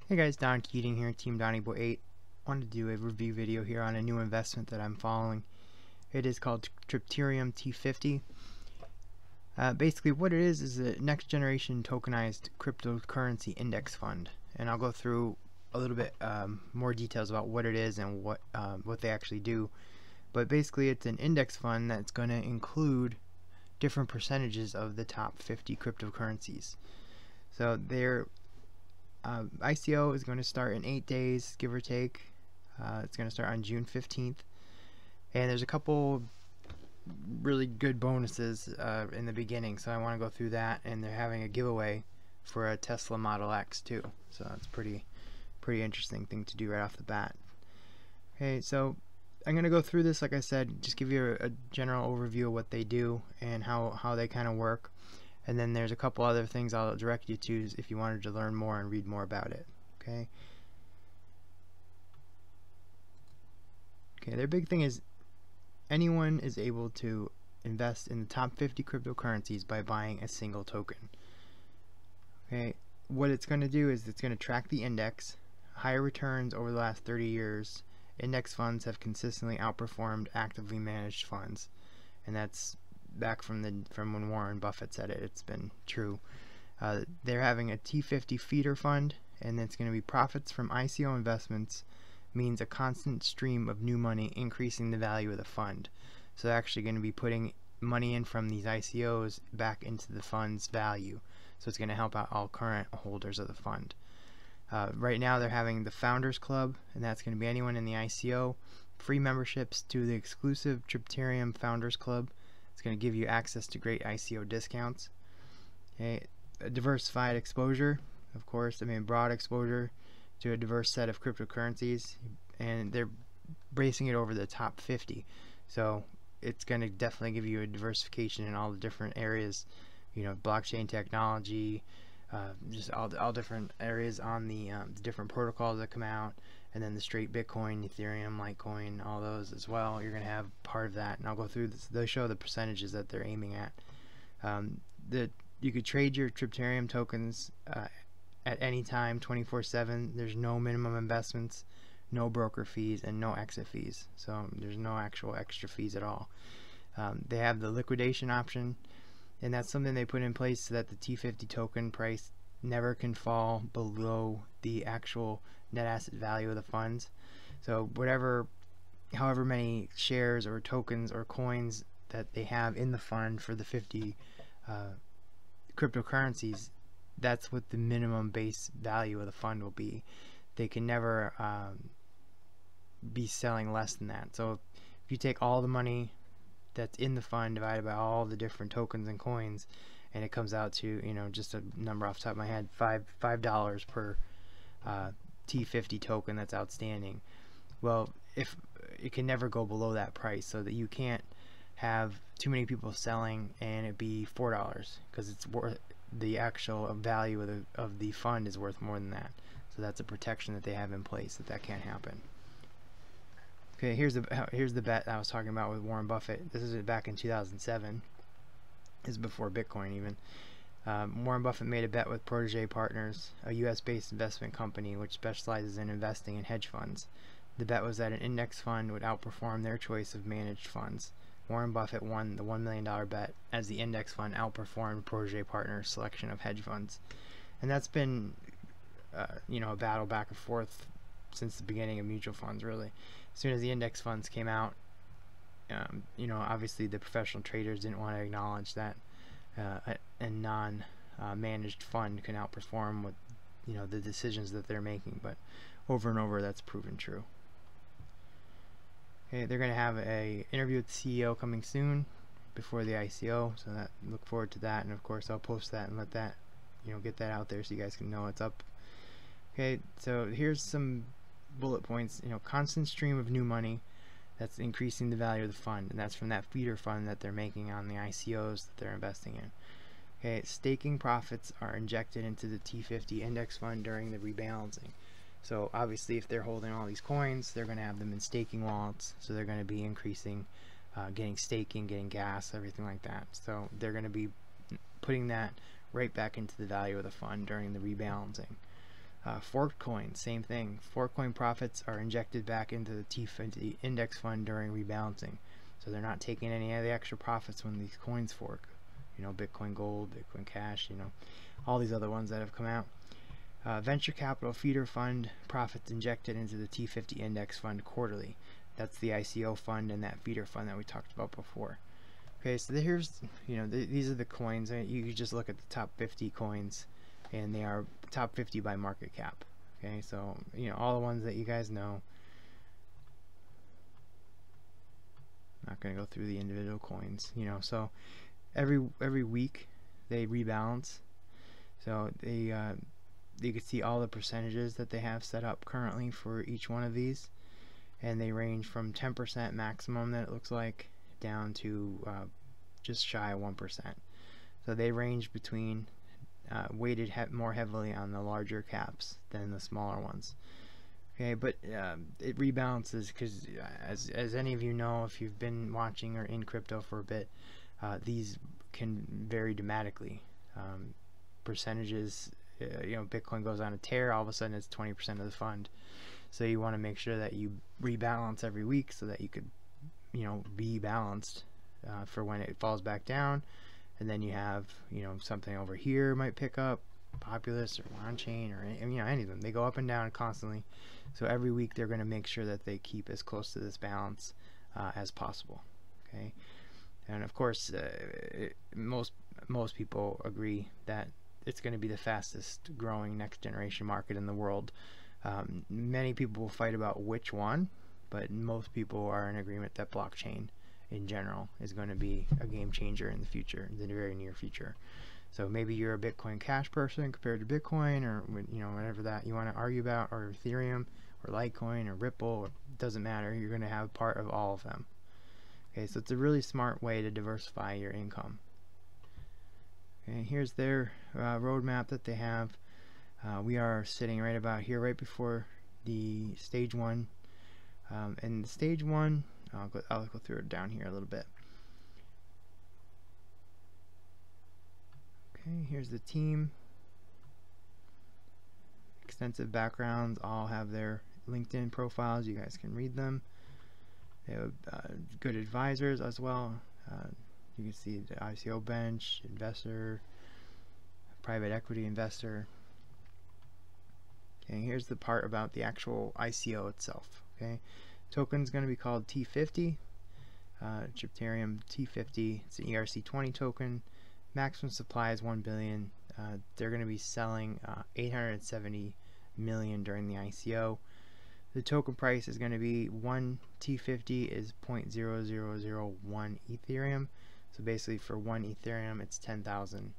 Hey guys, Don Keating here, Team Donnyboy8. Wanted to do a review video here on a new investment that I'm following. It is called Tripterium T50. Basically what it is a next generation tokenized cryptocurrency index fund. And I'll go through a little bit more details about what it is and what they actually do. But basically it's an index fund that's going to include different percentages of the top 50 cryptocurrencies. So they're ICO is going to start in 8 days, give or take. It's going to start on June 15th. And there's a couple really good bonuses in the beginning, so I want to go through that. And they're having a giveaway for a Tesla Model X too. So that's pretty interesting thing to do right off the bat. Okay, so I'm going to go through this, like I said, just give you a general overview of what they do and how they kind of work. And then there's a couple other things I'll direct you to if you wanted to learn more and read more about it. Okay. Their big thing is anyone is able to invest in the top 50 cryptocurrencies by buying a single token. Okay. What it's going to do is it's going to track the index, higher returns over the last 30 years. Index funds have consistently outperformed actively managed funds, and that's back from when Warren Buffett said it. It's been true. They're having a T50 feeder fund, and it's going to be profits from ICO investments means a constant stream of new money increasing the value of the fund. So they're actually going to be putting money in from these ICOs back into the fund's value. So it's going to help out all current holders of the fund. Right now they're having the Founders Club, and that's going to be anyone in the ICO. Free memberships to the exclusive Tripterium Founders Club. It's going to give you access to great ICO discounts. Okay. A diversified exposure, of course, broad exposure to a diverse set of cryptocurrencies, and they're bracing it over the top 50. So it's going to definitely give you a diversification in all the different areas, blockchain technology, just all different areas on the different protocols that come out, and then the straight Bitcoin, Ethereum, Litecoin, all those as well. You're going to have part of that, and I'll go through this. They'll show the percentages that they're aiming at. You could trade your Tripterium tokens at any time, 24/7. There's no minimum investments, no broker fees, and no exit fees. So there's no actual extra fees at all. They have the liquidation option, and that's something they put in place so that the T50 token price never can fall below the actual net asset value of the funds. So however many shares or tokens or coins that they have in the fund for the 50 cryptocurrencies, that's what the minimum base value of the fund will be. They can never be selling less than that. So if you take all the money that's in the fund divided by all the different tokens and coins, and it comes out to, just a number off the top of my head, $5 per T50 token that's outstanding. Well, if it can never go below that price, so that you can't have too many people selling and it be $4, because it's worth, the actual value of the fund is worth more than that. So that's a protection that they have in place that can't happen. Okay, here's the bet I was talking about with Warren Buffett. This is back in 2007. This is before Bitcoin even. Warren Buffett made a bet with Protege Partners, a US-based investment company which specializes in investing in hedge funds. The bet was that an index fund would outperform their choice of managed funds. Warren Buffett won the $1 million bet as the index fund outperformed Protege Partners' selection of hedge funds. And that's been a battle back and forth since the beginning of mutual funds, really. As soon as the index funds came out, obviously the professional traders didn't want to acknowledge that a non-managed fund can outperform what the decisions that they're making, but over and over that's proven true. Okay, they're going to have a interview with the CEO coming soon before the ICO, so look forward to that. And of course I'll post that and let that get that out there so you guys can know it's up. Okay, so here's some bullet points. Constant stream of new money that's increasing the value of the fund, and that's from that feeder fund that they're making on the ICOs that they're investing in. Okay, staking profits are injected into the T50 index fund during the rebalancing. So obviously if they're holding all these coins, they're going to have them in staking wallets, so they're going to be increasing, getting staking, getting gas, everything like that. So they're going to be putting that right back into the value of the fund during the rebalancing. Forked coins, same thing. Forked coin profits are injected back into the T50 index fund during rebalancing. So they're not taking any of the extra profits when these coins fork. You know, Bitcoin Gold, Bitcoin Cash, you know, all these other ones that have come out. Venture capital feeder fund profits injected into the T50 index fund quarterly. That's the ICO fund and that feeder fund that we talked about before. Okay, so here's, you know, these are the coins. You just look at the top 50 coins, and they are top 50 by market cap. Okay, so, you know, all the ones that you guys know. Not going to go through the individual coins, you know. So every week they rebalance. So they you can see all the percentages that they have set up currently for each one of these, and they range from 10% maximum that it looks like down to just shy of 1%. So they range between weighted more heavily on the larger caps than the smaller ones. Okay, but it rebalances because, as any of you know, if you've been watching or in crypto for a bit, these can vary dramatically. Percentages, you know, Bitcoin goes on a tear, all of a sudden it's 20% of the fund. So you want to make sure that you rebalance every week so that you could, you know, be balanced for when it falls back down. And then you have, you know, something over here might pick up, Populous or on-chain or, you know, any of them. They go up and down constantly. So every week they're going to make sure that they keep as close to this balance as possible. Okay, and of course, most people agree that it's going to be the fastest growing next generation market in the world. Many people will fight about which one, but most people are in agreement that blockchain in general is going to be a game changer in the future, in the very near future. So maybe you're a Bitcoin Cash person compared to Bitcoin, or, you know, whatever that you want to argue about, or Ethereum or Litecoin or Ripple, or, it doesn't matter, you're going to have part of all of them. Okay, so it's a really smart way to diversify your income. Okay, here's their roadmap that they have. We are sitting right about here, right before the stage one. And the stage one, I'll go through it down here a little bit. Okay, here's the team. Extensive backgrounds, all have their LinkedIn profiles. You guys can read them. They have good advisors as well. You can see the ICO bench, investor, private equity investor. Okay, here's the part about the actual ICO itself. Okay, token's going to be called T50, Tripterium T50. It's an ERC20 token. Maximum supply is 1 billion. They're going to be selling 870 million during the ICO. The token price is going to be 1 T50 is 0.0001 Ethereum. So basically for 1 Ethereum it's 10,000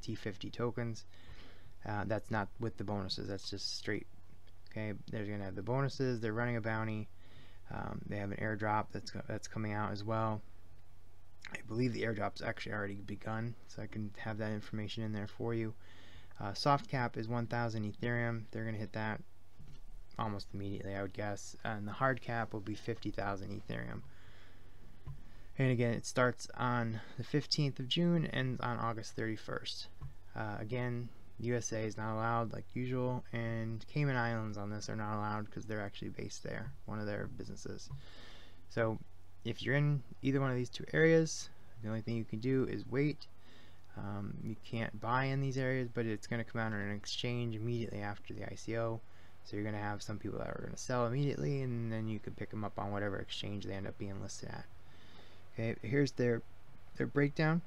T50 tokens. That's not with the bonuses, that's just straight. Okay, they're going to have the bonuses, they're running a bounty, they have an airdrop that's coming out as well. I believe the airdrop's actually already begun, so I can have that information in there for you. Soft cap is 1,000 Ethereum. They're going to hit that almost immediately, I would guess. And the hard cap will be 50,000 Ethereum. And again, it starts on the 15th of June and ends on August 31st. Again, USA is not allowed like usual, and Cayman Islands on this are not allowed because they're actually based there, one of their businesses. So if you're in either one of these two areas, the only thing you can do is wait. You can't buy in these areas, but it's going to come out on an exchange immediately after the ICO. So you're going to have some people that are going to sell immediately, and then you can pick them up on whatever exchange they end up being listed at. Okay, here's their breakdown.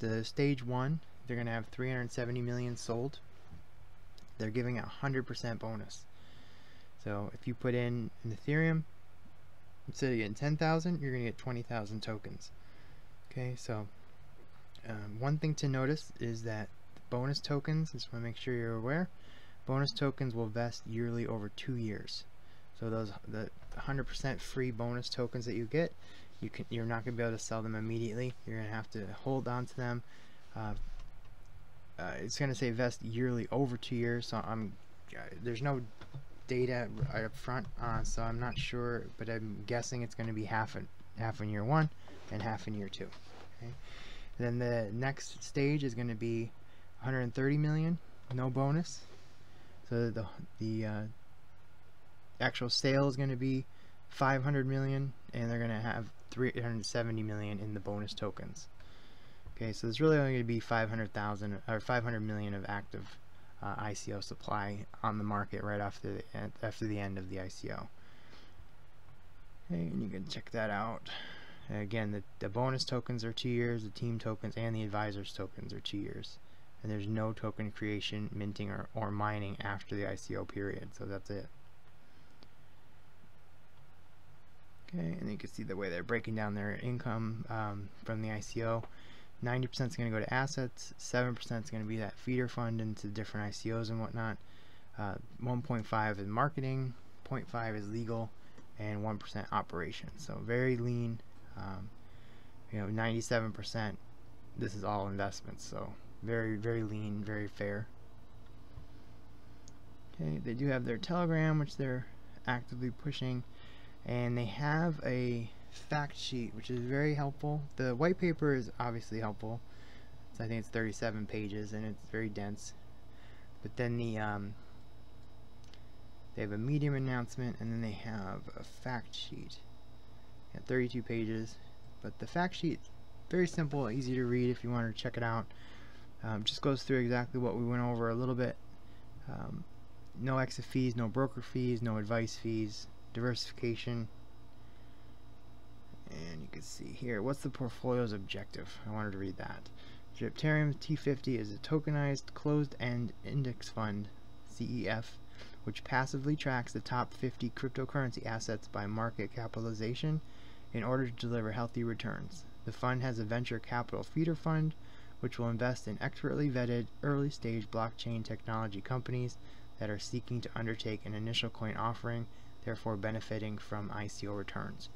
The stage one, they're going to have 370 million sold. They're giving a 100% bonus. So if you put in an Ethereum, instead of getting 10,000, you're going to get 20,000 tokens. Okay, so one thing to notice is that bonus tokens, just want to make sure you're aware, bonus tokens will vest yearly over 2 years. So the 100% free bonus tokens that you get, you're not going to be able to sell them immediately. You're going to have to hold on to them. It's going to say vest yearly over 2 years, so there's no data right up front, so I'm not sure, but I'm guessing it's going to be half in year 1 and half in year 2. Okay? Then the next stage is going to be 130 million, no bonus. So the actual sale is going to be 500 million, and they're going to have 370 million in the bonus tokens. Okay, so there's really only going to be 500,000 or 500 million of active ICO supply on the market right after the end of the ICO. Okay, and you can check that out. Again, the bonus tokens are 2 years, the team tokens and the advisors tokens are 2 years. And there's no token creation, minting, or mining after the ICO period, so that's it. Okay, and you can see the way they're breaking down their income from the ICO. 90% is going to go to assets, 7% is going to be that feeder fund into different ICOs and whatnot. 1.5 is marketing, 0.5 is legal, and 1% operations. So very lean. 97%. This is all investments. So very, very lean, very fair. Okay, they do have their Telegram, which they're actively pushing, and they have a fact sheet, which is very helpful. The white paper is obviously helpful. So I think it's 37 pages, and it's very dense. But then they have a Medium announcement, and then they have a fact sheet. 32 pages, but the fact sheet very simple, easy to read if you want to check it out. Just goes through exactly what we went over a little bit. No exit fees, no broker fees, no advice fees, diversification. And you can see here, what's the portfolio's objective? I wanted to read that. Tripterium T50 is a tokenized closed-end index fund, CEF, which passively tracks the top 50 cryptocurrency assets by market capitalization in order to deliver healthy returns. The fund has a venture capital feeder fund, which will invest in expertly vetted early-stage blockchain technology companies that are seeking to undertake an initial coin offering, therefore benefiting from ICO returns.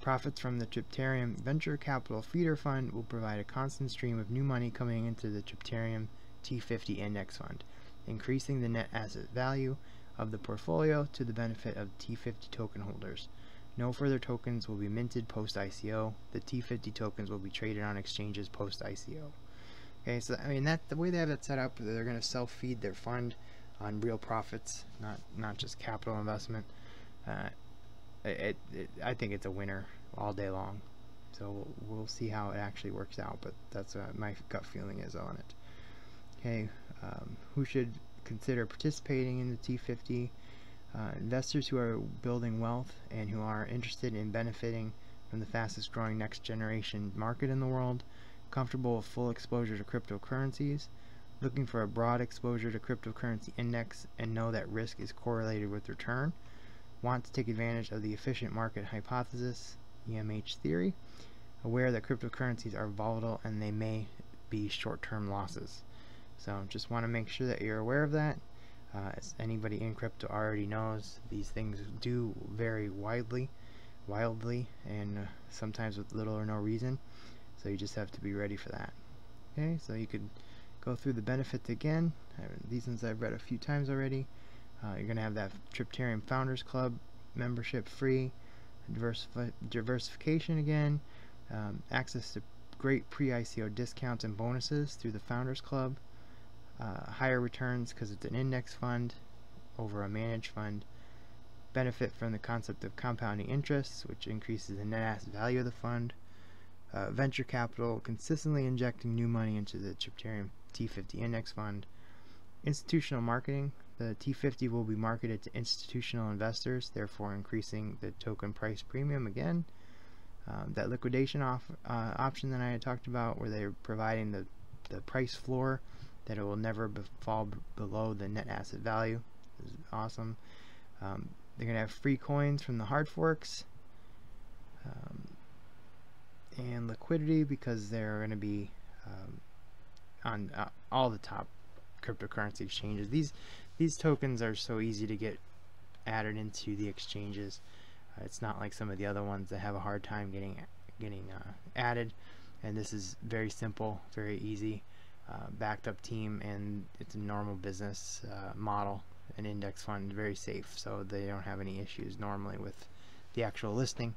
Profits from the Tripterium Venture Capital Feeder Fund will provide a constant stream of new money coming into the Tripterium T50 Index Fund, increasing the net asset value of the portfolio to the benefit of T50 token holders. No further tokens will be minted post-ICO. The T50 tokens will be traded on exchanges post-ICO. Okay, so I mean, that the way they have that set up, they're going to self-feed their fund on real profits, not just capital investment. I think it's a winner all day long. So we'll see how it actually works out, but that's what my gut feeling is on it. Okay, who should consider participating in the T50? Investors who are building wealth and who are interested in benefiting from the fastest growing next generation market in the world, comfortable with full exposure to cryptocurrencies, looking for a broad exposure to cryptocurrency index and know that risk is correlated with return, want to take advantage of the efficient market hypothesis, EMH theory, aware that cryptocurrencies are volatile and they may be short-term losses. So just want to make sure that you're aware of that. As anybody in crypto already knows, these things do vary wildly, and sometimes with little or no reason. So you just have to be ready for that. Okay, so you could go through the benefits again. These ones I've read a few times already. You're going to have that Tripterium Founders Club membership free, diversification again, access to great pre-ICO discounts and bonuses through the Founders Club, higher returns because it's an index fund over a managed fund, benefit from the concept of compounding interests, which increases the net asset value of the fund, venture capital, consistently injecting new money into the Tripterium T50 index fund, institutional marketing. The T50 will be marketed to institutional investors, therefore increasing the token price premium again. That liquidation option that I had talked about, where they're providing the price floor, that it will never fall below the net asset value. This is awesome. They're going to have free coins from the hard forks, and liquidity because they're going to be on all the top cryptocurrency exchanges. These tokens are so easy to get added into the exchanges. It's not like some of the other ones that have a hard time getting added, and this is very simple, very easy, backed up team, and it's a normal business model. An index fund, very safe, so they don't have any issues normally with the actual listing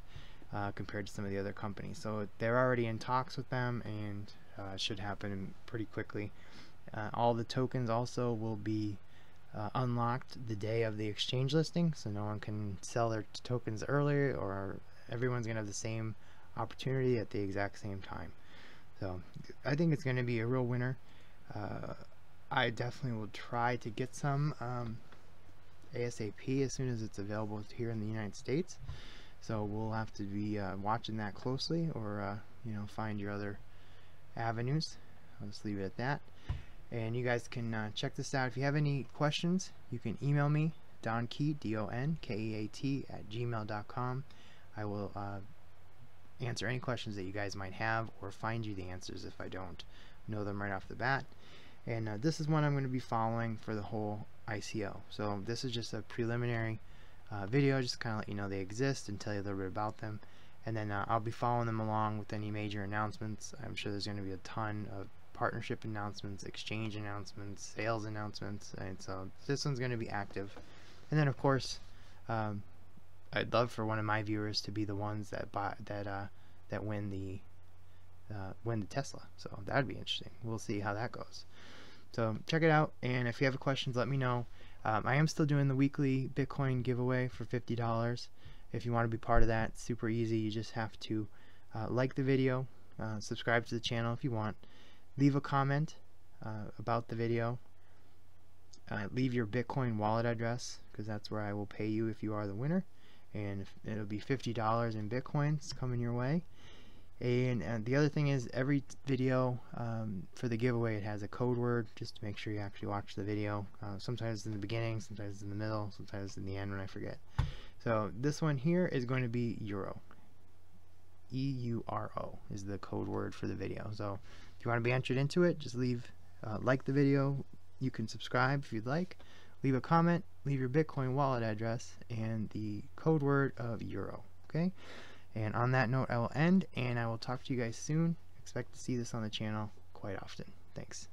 compared to some of the other companies. So they're already in talks with them, and should happen pretty quickly. All the tokens also will be unlocked the day of the exchange listing, so no one can sell their tokens earlier, or everyone's going to have the same opportunity at the exact same time. So I think it's going to be a real winner. I definitely will try to get some ASAP as soon as it's available here in the United States. So we'll have to be watching that closely, or you know, find your other avenues. I'll just leave it at that. And you guys can check this out. If you have any questions, you can email me, donkeat, DONKEAT @gmail.com. I will answer any questions that you guys might have, or find you the answers if I don't know them right off the bat. And this is one I'm going to be following for the whole ICO. So this is just a preliminary video, just kind of let you know they exist and tell you a little bit about them. And then I'll be following them along with any major announcements. I'm sure there's going to be a ton of partnership announcements, exchange announcements, sales announcements, and so this one's going to be active. And then of course, I'd love for one of my viewers to be the ones that win the Tesla. So that'd be interesting. We'll see how that goes. So check it out, and if you have questions, let me know. I am still doing the weekly Bitcoin giveaway for $50. If you want to be part of that, super easy. You just have to like the video, subscribe to the channel if you want, leave a comment about the video, leave your Bitcoin wallet address, because that's where I will pay you if you are the winner, and it'll be $50 in Bitcoins coming your way. And the other thing is, every video for the giveaway, it has a code word, just to make sure you actually watch the video. Sometimes it's in the beginning, sometimes it's in the middle, sometimes it's in the end when I forget. So this one here is going to be Euro. EURO is the code word for the video. So if you want to be entered into it, just leave like the video. You can subscribe if you'd like, leave a comment, leave your Bitcoin wallet address, and the code word of Euro. Okay, and on that note, I will end, and I will talk to you guys soon. Expect to see this on the channel quite often. Thanks.